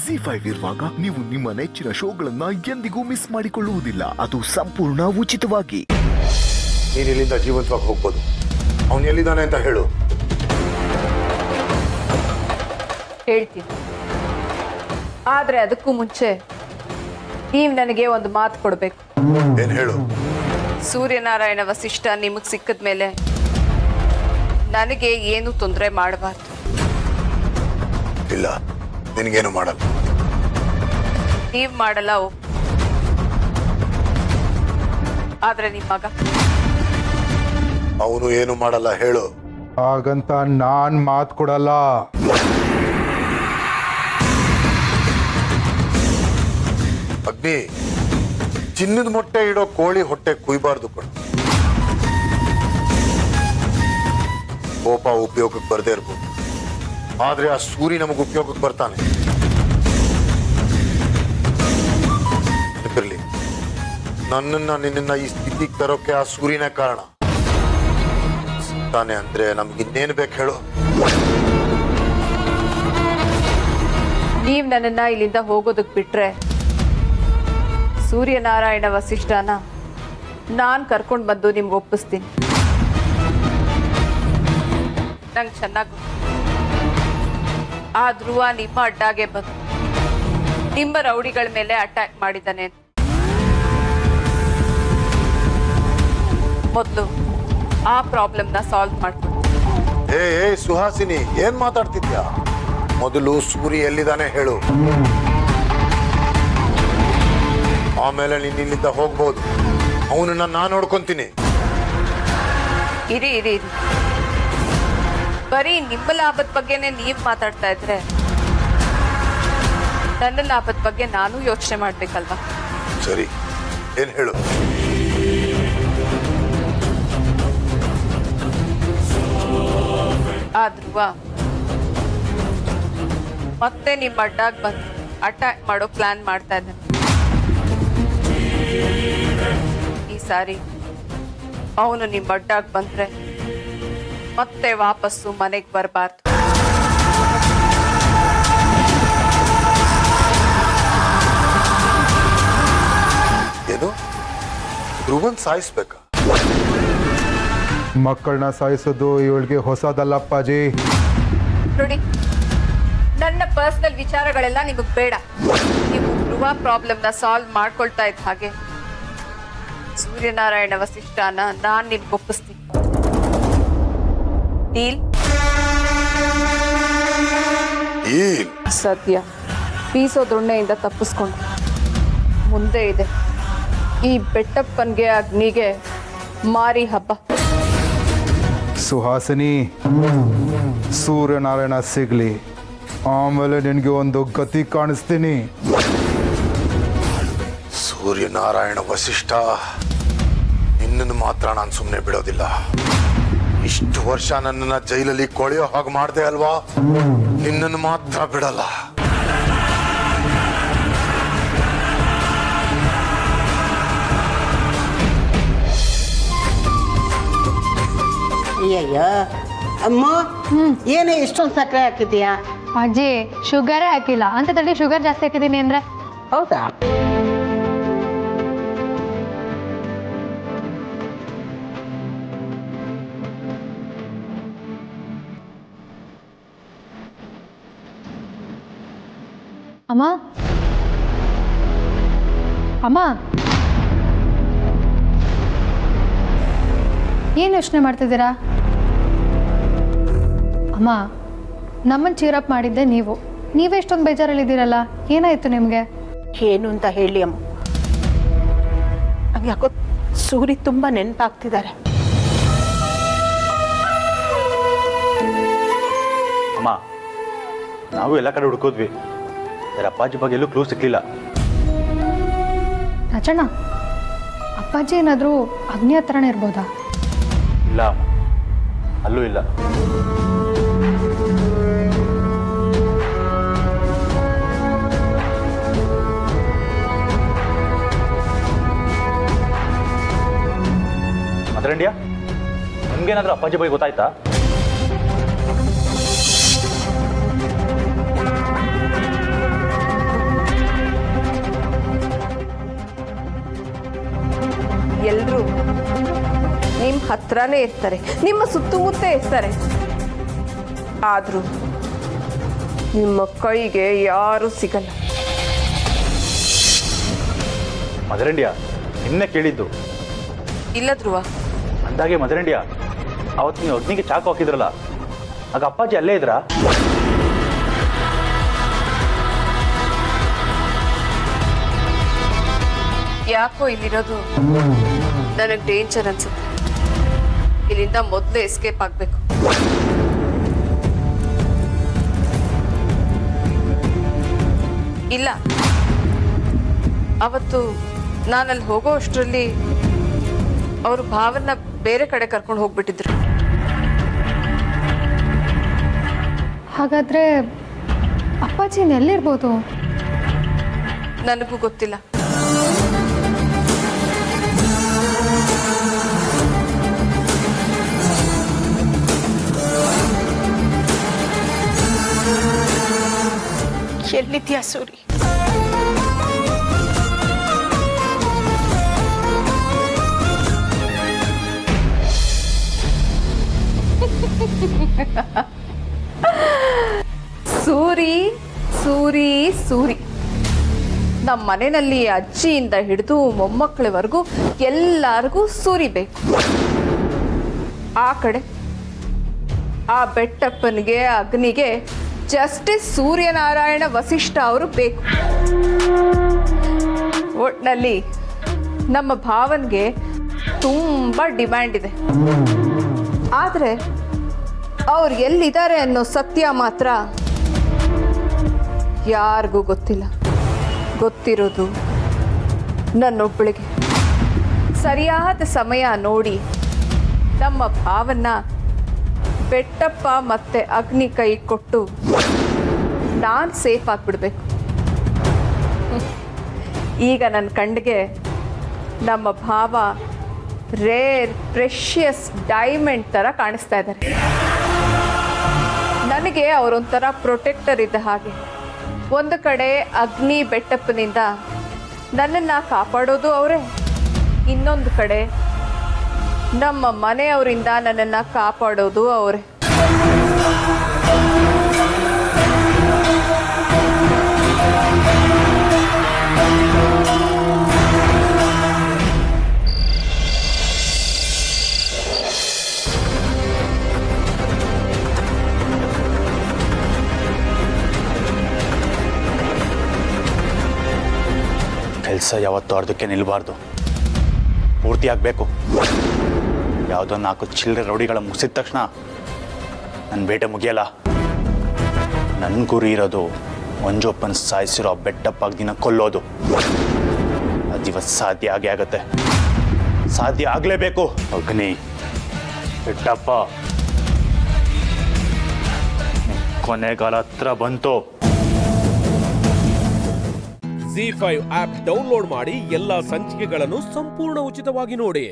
ZEE5 ಇರುವಾಗ ನೀವು ನಿಮ್ಮ ನೆಚ್ಚಿನ ಶೋಗಳನ್ನ ಎಂದಿಗೂ ಮಿಸ್ ಮಾಡಿಕೊಳ್ಳುವುದಿಲ್ಲ. ಅದು ಸಂಪೂರ್ಣ ಉಚಿತವಾಗಿ. ನೀನು ಇಲ್ಲಿಂದ ಜೀವಂತವಾಗಿ ಹೋಗ್ಬೋದು. ಅವನು ಎಲ್ಲಿದ್ದಾನೆ ಅಂತ ಹೇಳು. ಹೇಳ್ತೀನಿ, ಆದ್ರೆ ಅದಕ್ಕೂ ಮುಂಚೆ ನೀವು ನನಗೆ ಒಂದು ಮಾತು ಕೊಡಬೇಕು. ಏನ್ ಹೇಳು? ಸೂರ್ಯನಾರಾಯಣ ವಸಿಷ್ಠ ನಿಮಗೆ ಸಿಕ್ಕಿದ ಮೇಲೆ ನನಗೆ ಏನು ತೊಂದರೆ ಮಾಡಬಾರ್ದು. ಇಲ್ಲ, ನಿನಗೇನು ಮಾಡಲ್ಲ. ನೀವ್ ಮಾಡಲ್ಲ, ಆದ್ರೆ ನಿಮ್ಮ ಮಗ ಅವನು ಏನು ಮಾಡಲ್ಲ ಹೇಳು. ಹಾಗಂತ ನಾನ್ ಮಾತು ಕೊಡಲ್ಲ. ಅಗ್ನಿ, ಚಿನ್ನದ ಮೊಟ್ಟೆ ಇಡೋ ಕೋಳಿ ಹೊಟ್ಟೆ ಕುಯ್ಬಾರ್ದು ಕೊಡು. ಕೋಪ ಉಪಯೋಗಕ್ಕೆ ಬರದೇ ಇರ್ಬೋದು, ಆದ್ರೆ ಆ ಸೂರ್ಯ ನಮಗೆ ಉಪಯೋಗಕ್ಕೆ ಬರ್ತಾನೆ. ನೆನಪಿರ್ಲಿ, ನಿನ್ನ ಈ ಸ್ಥಿತಿಗೆ ತರೋಕೆ ಆ ಸೂರ್ಯನೇ ಕಾರಣ. ತಾನೆ ಅಂದ್ರೆ ನಮ್ಗೆ ಇನ್ನೇನು ಬೇಕು ಹೇಳು? ನೀವ್ ನನ್ನನ್ನ ಇಲ್ಲಿಂದ ಹೋಗೋದಕ್ ಬಿಟ್ರೆ ಸೂರ್ಯನಾರಾಯಣ ವಸಿಷ್ಠನ ನಾನ್ ಕರ್ಕೊಂಡು ಬಂದು ನಿಮ್ಗೆ ಒಪ್ಪಿಸ್ತೀನಿ. ನಂಗೆ ಚೆನ್ನಾಗಿ ಆ ಧ್ರುವ ನಿಮ್ಮ ಅಡ್ಡಾಗೆ ಬಂದು ನಿಮ್ಮ ರೌಡಿಗಳ ಮೇಲೆ ಅಟ್ಯಾಕ್ ಮಾಡಿದ್ದಾನೆ. ಮೊದಲು ಆ ಪ್ರಾಬ್ಲಮ್ನ ಸಾಲ್ವ್ ಮಾಡ್ಕೊಂಡು. ಏ ಸುಹಾಸಿನಿ, ಏನ್ ಮಾತಾಡ್ತಿದ್ಯಾ? ಮೊದಲು ಸೂರ್ಯ ಎಲ್ಲಿದ್ದಾನೆ ಹೇಳು, ಆಮೇಲೆ ನೀನ್ ಇಲ್ಲಿಂದ ಹೋಗ್ಬೋದು. ಅವನನ್ನ ನಾನು ನೋಡ್ಕೊಂತೀನಿ. ಇರಿ ಇರಿ ಇರಿ, ಬರೀ ನಿಮ್ಮ ಲಾಭದ ಬಗ್ಗೆನೆ ನೀವ್ ಮಾತಾಡ್ತಾ ಇದ್ರೆ ನನ್ನ ಲಾಭದ ಬಗ್ಗೆ ನಾನು ಯೋಚನೆ ಮಾಡ್ಬೇಕಲ್ವಾ? ಸರಿ, ಏನ್ ಹೇಳು? ಆ ಧ್ರುವ ಮತ್ತೆ ನಿಮ್ಮ ಅಡ್ಡಾಗ್ ಬಂದು ಅಟ್ಯಾಕ್ ಮಾಡೋ ಪ್ಲಾನ್ ಮಾಡ್ತಾ ಇದ್ದಾನೆ. ಈ ಸಾರಿ ಅವನು ನಿಮ್ಮ ಅಡ್ಡಾಗ್ ಬಂದ್ರೆ ಮತ್ತೆ ವಾಪಸ್ಸು ಮನೆಗೆ ಬರಬಾರ್ದು. ಏನು? ಧ್ರುವನ್ ಸಾಯಿಸ್ಬೇಕಾ? ಮಕ್ಕಳನ್ನ ಸಾಯಿಸೋದು ಇವಳಿಗೆ ಹೊಸದಲ್ಲಪ್ಪಾಜಿ. ನೋಡಿ, ನನ್ನ ಪರ್ಸನಲ್ ವಿಚಾರಗಳೆಲ್ಲ ನಿಮಗೆ ಬೇಡ. ನೀವು ಧ್ರುವ ಪ್ರಾಬ್ಲಮ್ನ ಸಾಲ್ವ್ ಮಾಡ್ಕೊಳ್ತಾ ಇದ್ದ ಹಾಗೆ ಸೂರ್ಯನಾರಾಯಣ ವಸಿಷ್ಠನ ನಾನು ನಿಮ್ಗೆ ಒಪ್ಪಿಸ್ತೀನಿ. ಡೀಲ್? ಸದ್ಯ ಬೀಸೋ ದೊಣ್ಣೆಯಿಂದ ತಪ್ಪಿಸ್ಕೊಂಡು ಮುಂದೆ ಇದೆ ಈ ಬೆಟ್ಟಪ್ಪನ್ಗೆ ಅಗ್ನಿಗೆ ಮಾರಿ ಹಬ್ಬ. ಸುಹಾಸಿನಿ, ಸೂರ್ಯನಾರಾಯಣ ಸಿಗ್ಲಿ, ಆಮೇಲೆ ನಿನಗೆ ಒಂದು ಗತಿ ಕಾಣಿಸ್ತೀನಿ. ಸೂರ್ಯನಾರಾಯಣ ವಸಿಷ್ಠ, ನಿನ್ನನ್ನು ಮಾತ್ರ ನಾನು ಸುಮ್ಮನೆ ಬಿಡೋದಿಲ್ಲ. ಇಷ್ಟು ವರ್ಷ ನನ್ನನ್ನ ಜೈಲಲ್ಲಿ ಕೊಳೆಯೋ ಹಾಗೆ ಮಾಡ್ದೆ ಅಲ್ವಾ? ನಿನ್ನನ್ನು ಮಾತ್ರ ಬಿಡಲ್ಲ. ಅಯ್ಯಯ್ಯೋ ಅಮ್ಮ, ಏನೇ ಇಷ್ಟೊಂದು ಸಕ್ಕರೆ ಹಾಕಿದ್ಯಾ? ಅಜ್ಜಿ, ಶುಗರೇ ಹಾಕಿಲ್ಲ ಅಂತದಲ್ಲಿ ಶುಗರ್ ಜಾಸ್ತಿ ಹಾಕಿದ್ದೀನಿ ಅಂದ್ರೆ. ಹೌದಾ? ಅಮ್ಮ ಅಮ್ಮ, ಏನು ಯೋಚನೆ ಮಾಡ್ತಿದ್ದೀರಾ? ಅಮ್ಮ, ನಮ್ಮನ್ನು ಚೀರಪ್ ಮಾಡಿದ್ದೆ ನೀವು. ನೀವೇ ಇಷ್ಟೊಂದು ಬೇಜಾರಲ್ಲಿದ್ದೀರಲ್ಲ, ಏನಾಯ್ತು ನಿಮಗೆ? ಏನು ಅಂತ ಹೇಳಿ ಅಮ್ಮ. ನಂಗೆ ಯಾಕೋ ಸೂರಿ ತುಂಬ ನೆನಪಾಗ್ತಿದ್ದಾರೆ. ಅಮ್ಮ, ನಾವು ಎಲ್ಲ ಕಡೆ ಹುಡ್ಕೋದ್ವಿ, ಅಪ್ಪಾಜಿ ಬಗ್ಗೆ ಎಲ್ಲೂ ಕ್ಲೂ ಸಿಕ್ಲಿಲ್ಲ. ರಾಜಣ್ಣ, ಅಪ್ಪಾಜಿ ಏನಾದರೂ ಅಗ್ನಿ ಹತ್ರನೇ ಇರ್ಬೋದಾ? ಇಲ್ಲ, ಅಲ್ಲೂ ಇಲ್ಲ. ಮದರಂಡ್ಯ, ನಿಮ್ಗೇನಾದ್ರೂ ಅಪ್ಪಾಜಿ ಬಗ್ಗೆ ಗೊತ್ತಾಯ್ತಾ? ಹತ್ರನೇ ಇರ್ತಾರೆ, ನಿಮ್ಮ ಸುತ್ತಮುತ್ತ ಇರ್ತಾರೆ. ಆದ್ರೂ ನಿಮ್ಮ ಕೈಗೆ ಯಾರೂ ಸಿಗಲ್ಲ. ಮದರಂಡ್ಯ ನಿನ್ನೆ ಕೇಳಿದ್ದು. ಇಲ್ಲ ಧ್ರುವ, ಅಂದಾಗೆ ಮದರಂಡ್ಯ ಅವತ್ತು ನೀವು ಅಗ್ನಿಗೆ ಚಾಕು ಹಾಕಿದ್ರಲ್ಲ, ಆಗ ಅಪ್ಪಾಜಿ ಅಲ್ಲೇ ಇದ್ರಾ? ಯಾಕೋ ಇಲ್ಲಿರೋದು ನನಗೆ ಡೇಂಜರ್ ಅನ್ಸುತ್ತೆ. ಇಲ್ಲಿಂದ ಮೊದಲು ಎಸ್ಕೇಪ್ ಆಗಬೇಕು. ಇಲ್ಲ, ಅವತ್ತು ನಾನಲ್ಲಿ ಹೋಗೋ ಅಷ್ಟರಲ್ಲಿ ಅವರು ಭಾವನ ಬೇರೆ ಕಡೆ ಕರ್ಕೊಂಡು ಹೋಗ್ಬಿಟ್ಟಿದ್ರು. ಹಾಗಾದರೆ ಅಪ್ಪಾಜಿನ ಎಲ್ಲಿರ್ಬೋದು? ನನಗೂ ಗೊತ್ತಿಲ್ಲ. ಎಲ್ಲಿದ್ಯಾ ಸೂರಿ? ಸೂರಿ ಸೂರಿ ಸೂರಿ, ನಮ್ಮ ಮನೆಯಲ್ಲಿ ಅಜ್ಜಿಯಿಂದ ಹಿಡಿದು ಮೊಮ್ಮಕ್ಕಳವರೆಗೂ ಎಲ್ಲರಿಗೂ ಸೂರಿ ಬೇಕು. ಆ ಕಡೆ ಆ ಬೆಟ್ಟಪ್ಪನಿಗೆ ಅಗ್ನಿಗೆ ಜಸ್ಟಿಸ್ ಸೂರ್ಯನಾರಾಯಣ ವಸಿಷ್ಠ ಅವರು ಬೇಕು. ಒಟ್ನಲ್ಲಿ ನಮ್ಮ ಭಾವನ್ಗೆ ತುಂಬ ಡಿಮ್ಯಾಂಡ್ ಇದೆ. ಆದರೆ ಅವ್ರು ಎಲ್ಲಿದ್ದಾರೆ ಅನ್ನೋ ಸತ್ಯ ಮಾತ್ರ ಯಾರಿಗೂ ಗೊತ್ತಿಲ್ಲ. ಗೊತ್ತಿರೋದು ನನ್ನೊಬ್ಬಳಿಗೆ. ಸರಿಯಾದ ಸಮಯ ನೋಡಿ ನಮ್ಮ ಭಾವನ್ನ ಬೆಟ್ಟಪ್ಪ ಮತ್ತೆ ಅಗ್ನಿ ಕೈ ಕೊಟ್ಟು ನಾನು ಸೇಫ್ ಆಗಿಬಿಡ್ಬೇಕು. ಈಗ ನನ್ನ ಕಣ್ಣಿಗೆ ನಮ್ಮ ಭಾವ ರೇರ್ ಪ್ರೆಷಿಯಸ್ ಡೈಮಂಡ್ ಥರ ಕಾಣಿಸ್ತಾ ಇದ್ದಾರೆ. ನನಗೆ ಅವರೊಂಥರ ಪ್ರೊಟೆಕ್ಟರ್ ಇದ್ದ ಹಾಗೆ. ಒಂದು ಕಡೆ ಅಗ್ನಿ ಬೆಟ್ಟಪ್ಪನಿಂದ ನನ್ನನ್ನು ಕಾಪಾಡೋದು ಅವರೇ, ಇನ್ನೊಂದು ಕಡೆ ನಮ್ಮ ಮನೆಯವರಿಂದ ನನ್ನನ್ನು ಕಾಪಾಡೋದು ಅವರೇ. ಕೆಲಸ ಯಾವತ್ತೂ ಅರ್ಧಕ್ಕೆ ನಿಲ್ಲಬಾರ್ದು, ಪೂರ್ತಿ ಆಗಬೇಕು. ಯಾವುದೋ 4 ಚಿಲ್ಲರೆ ರೌಡಿಗಳ ಮುಗಿಸಿದ ತಕ್ಷಣ ನನ್ನ ಬೇಟೆ ಮುಗಿಯಲ್ಲ. ನನ್ನ ಗುರಿ ಇರೋದು ಮಂಜಪ್ಪನ ಸಾಯಿಸಿರೋ ಬೆಟ್ಟಪ್ಪ ದಿನ ಕೊಲ್ಲೋದು. ಅದಿವತ್ತು ಸಾಧ್ಯ ಆಗೇ ಆಗತ್ತೆ, ಸಾಧ್ಯ ಆಗಲೇಬೇಕು. ಅಗ್ನಿ, ಬೆಟ್ಟಪ್ಪ, ಕೊನೆಗಾಲ ಹತ್ರ ಬಂತು. ZEE5 ಆಪ್ ಡೌನ್ಲೋಡ್ ಮಾಡಿ ಎಲ್ಲಾ ಸಂಚಿಕೆಗಳನ್ನು ಸಂಪೂರ್ಣ ಉಚಿತವಾಗಿ ನೋಡಿ.